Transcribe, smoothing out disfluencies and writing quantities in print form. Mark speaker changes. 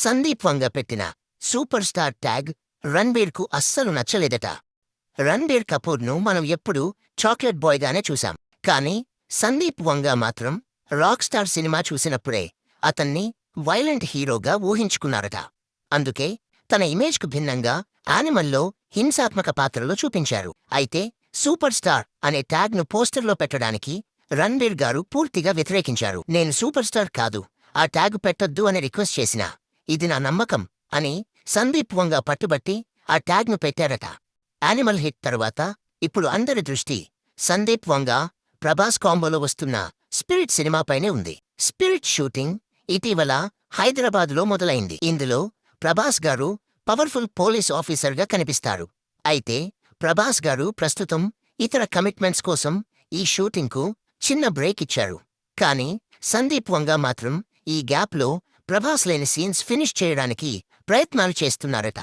Speaker 1: సందీప్ వంగ పెట్టిన super star tag రణ్బీర్కు అస్సలు నచ్చలేదట. రణ్బీర్ కపూర్ను మనం ఎప్పుడూ చాక్లెట్ బాయ్గానే చూశాం. కానీ సందీప్ వంగ మాత్రం రాక్ స్టార్ సినిమా చూసినప్పుడే అతన్ని వైలెంట్ హీరోగా ఊహించుకున్నారట. అందుకే తన ఇమేజ్కు భిన్నంగా యానిమల్లో హింసాత్మక పాత్రలో చూపించారు. అయితే సూపర్ స్టార్ అనే ట్యాగ్ను పోస్టర్లో పెట్టడానికి రణ్బీర్ గారు పూర్తిగా వ్యతిరేకించారు. నేను సూపర్ స్టార్ కాదు, ఆ ట్యాగ్ పెట్టొద్దు అని రిక్వెస్ట్ చేసినా ఇది నా నమ్మకం అని సందీప్ వంగ పట్టుబట్టి ఆ ట్యాగ్ను పెట్టారట. యానిమల్ హిట్ తరువాత ఇప్పుడు అందరి దృష్టి సందీప్ వంగ, ప్రభాస్ కాంబోలో వస్తున్న స్పిరిట్ సినిమాపైనే ఉంది. స్పిరిట్ షూటింగ్ ఇటీవల హైదరాబాద్లో మొదలైంది. ఇందులో ప్రభాస్ గారు పవర్ఫుల్ పోలీస్ ఆఫీసర్గా కనిపిస్తారు. అయితే ప్రభాస్ గారు ప్రస్తుతం ఇతర కమిట్మెంట్స్ కోసం ఈ షూటింగ్కు చిన్న బ్రేక్ ఇచ్చారు. కానీ సందీప్ వంగ మాత్రం ఈ గ్యాప్లో ప్రభాస్ లేని సీన్స్ ఫినిష్ చేయడానికి ప్రయత్నాలు చేస్తున్నారట.